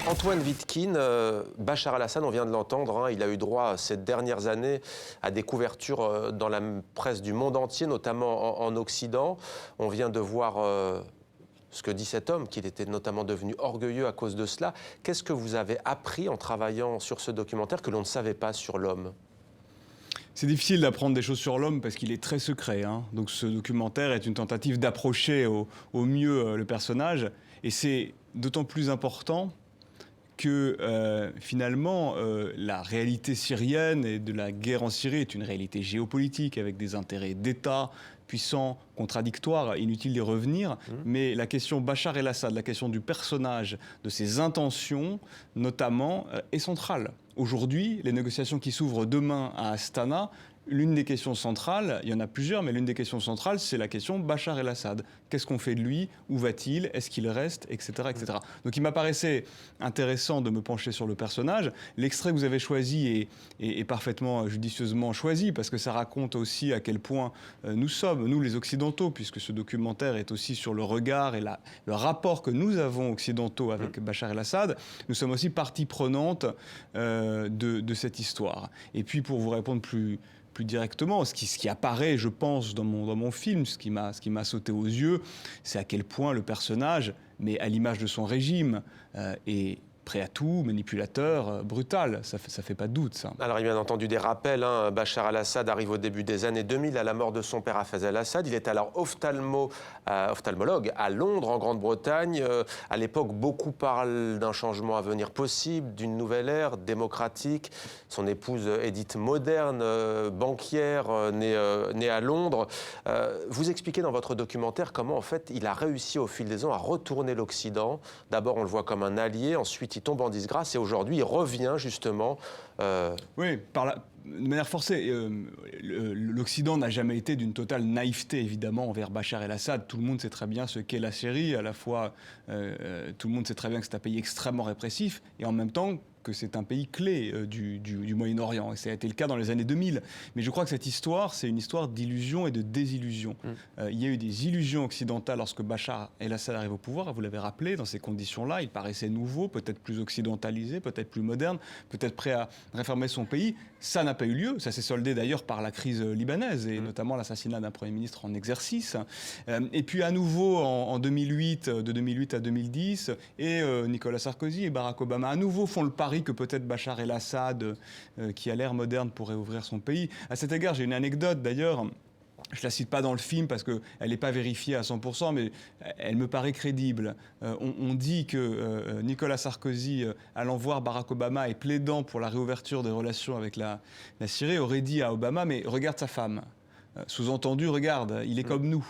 Antoine Wittkin, Bachar el-Assad, on vient de l'entendre, hein, il a eu droit ces dernières années à des couvertures dans la presse du monde entier, notamment en Occident. On vient de voir ce que dit cet homme, qu'il était notamment devenu orgueilleux à cause de cela. Qu'est-ce que vous avez appris en travaillant sur ce documentaire que l'on ne savait pas sur l'homme ? C'est difficile d'apprendre des choses sur l'homme parce qu'il est très secret, hein. Donc ce documentaire est une tentative d'approcher au mieux le personnage. Et c'est d'autant plus important que finalement la réalité syrienne et de la guerre en Syrie est une réalité géopolitique avec des intérêts d'État puissants, contradictoires, inutile d'y revenir. Mais la question Bachar el-Assad, la question du personnage, de ses intentions notamment, est centrale. Aujourd'hui, les négociations qui s'ouvrent demain à Astana, l'une des questions centrales, il y en a plusieurs, mais l'une des questions centrales, c'est la question Bachar el-Assad. Qu'est-ce qu'on fait de lui? Où va-t-il? Est-ce qu'il reste? Etc., etc. Donc il m'apparaissait intéressant de me pencher sur le personnage. L'extrait que vous avez choisi est parfaitement judicieusement choisi, parce que ça raconte aussi à quel point nous sommes, nous les Occidentaux, puisque ce documentaire est aussi sur le regard et le rapport que nous avons occidentaux avec Bachar el-Assad. Nous sommes aussi partie prenante de cette histoire. Et puis pour vous répondre plus directement, ce qui apparaît, je pense, dans mon film, ce qui m'a sauté aux yeux, c'est à quel point le personnage, mais à l'image de son régime, est prêt à tout, manipulateur, brutal. Ça fait pas de doute, ça. Alors, il y a bien entendu des rappels. Hein. Bachar el-Assad arrive au début des années 2000 à la mort de son père Hafez el-Assad. Il est alors ophtalmologue à Londres, en Grande-Bretagne. À l'époque, beaucoup parlent d'un changement à venir possible, d'une nouvelle ère démocratique. Son épouse Edith, moderne, banquière, née à Londres. Vous expliquez dans votre documentaire comment, en fait, il a réussi au fil des ans à retourner l'Occident. D'abord, on le voit comme un allié. Ensuite, il tombe en disgrâce et aujourd'hui, il revient justement. Oui, de manière forcée. L'Occident n'a jamais été d'une totale naïveté, évidemment, envers Bachar el-Assad. Tout le monde sait très bien ce qu'est la Syrie. À la fois, tout le monde sait très bien que c'est un pays extrêmement répressif et en même temps que c'est un pays clé du Moyen-Orient. Et ça a été le cas dans les années 2000. Mais je crois que cette histoire, c'est une histoire d'illusion et de désillusion. Il y a eu des illusions occidentales lorsque Bachar el-Assad arrive au pouvoir. Vous l'avez rappelé, dans ces conditions-là, il paraissait nouveau, peut-être plus occidentalisé, peut-être plus moderne, peut-être prêt à réformer son pays. Ça n'a pas eu lieu. Ça s'est soldé d'ailleurs par la crise libanaise et notamment l'assassinat d'un Premier ministre en exercice. Et puis à nouveau, en 2008, de 2008 à 2010, et Nicolas Sarkozy et Barack Obama à nouveau font le pari que peut-être Bachar el-Assad, qui a l'air moderne, pourrait ouvrir son pays. À cet égard, j'ai une anecdote d'ailleurs. Je ne la cite pas dans le film parce qu'elle n'est pas vérifiée à 100%, mais elle me paraît crédible. On dit que Nicolas Sarkozy, allant voir Barack Obama et plaidant pour la réouverture des relations avec la Syrie, aurait dit à Obama « mais regarde sa femme ». Sous-entendu, regarde, il est comme nous.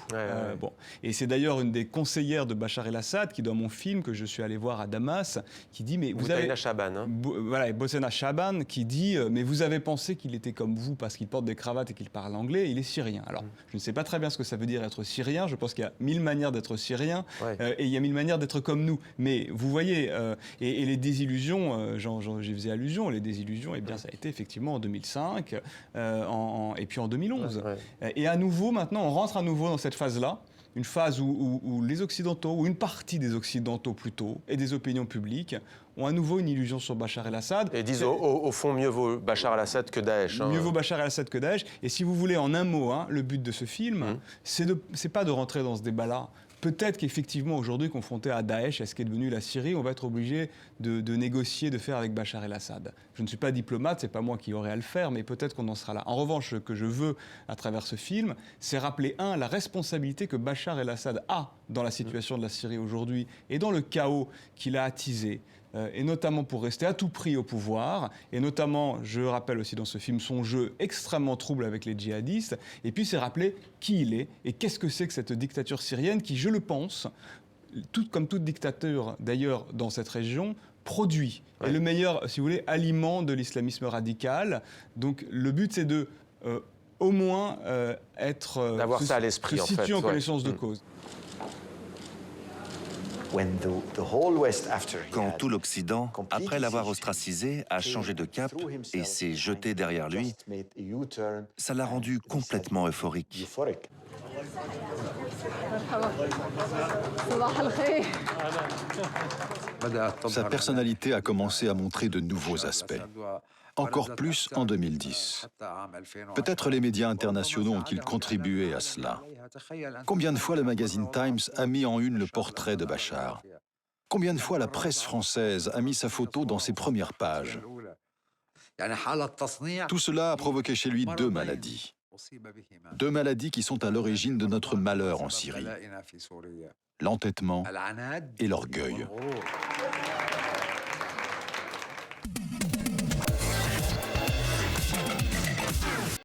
Bon. Et c'est d'ailleurs une des conseillères de Bachar el-Assad qui, dans mon film que je suis allé voir à Damas, qui dit mais vous avez Chaban, hein. Voilà, Boussena Chaban qui dit mais vous avez pensé qu'il était comme vous parce qu'il porte des cravates et qu'il parle anglais, il est syrien. Alors, je ne sais pas très bien ce que ça veut dire être syrien. Je pense qu'il y a 1000 manières d'être syrien et il y a 1000 manières d'être comme nous. Mais vous voyez, et les désillusions, j'y faisais allusion, les désillusions, eh bien, ça a été effectivement en 2005 et puis en 2011. Et à nouveau, maintenant, on rentre à nouveau dans cette phase-là, une phase où les Occidentaux, ou une partie des Occidentaux plutôt, et des opinions publiques, ont à nouveau une illusion sur Bachar el-Assad. Et disent au fond, mieux vaut Bachar el-Assad que Daesh. Hein. Mieux vaut Bachar el-Assad que Daesh. Et si vous voulez, en un mot, hein, le but de ce film, c'est pas de rentrer dans ce débat-là. Peut-être qu'effectivement, aujourd'hui, confronté à Daesh, à ce qui est devenu la Syrie, on va être obligé de négocier, de faire avec Bachar el-Assad. Je ne suis pas diplomate, c'est pas moi qui aurai à le faire, mais peut-être qu'on en sera là. En revanche, ce que je veux, à travers ce film, c'est rappeler, la responsabilité que Bachar el-Assad a dans la situation de la Syrie aujourd'hui et dans le chaos qu'il a attisé. Et notamment pour rester à tout prix au pouvoir, et notamment, je rappelle aussi dans ce film, son jeu extrêmement trouble avec les djihadistes, et puis c'est rappeler qui il est, et qu'est-ce que c'est que cette dictature syrienne qui, je le pense, comme toute dictature d'ailleurs dans cette région, produit, est le meilleur, si vous voulez, aliment de l'islamisme radical. Donc le but c'est de, au moins, d'avoir ça à l'esprit, se situer en connaissance de cause. Quand tout l'Occident, après l'avoir ostracisé, a changé de cap et s'est jeté derrière lui, ça l'a rendu complètement euphorique. Sa personnalité a commencé à montrer de nouveaux aspects. Encore plus en 2010. Peut-être les médias internationaux ont-ils contribué à cela. Combien de fois le magazine Times a mis en une le portrait de Bachar? Combien de fois la presse française a mis sa photo dans ses premières pages? Tout cela a provoqué chez lui deux maladies. Deux maladies qui sont à l'origine de notre malheur en Syrie. L'entêtement et l'orgueil.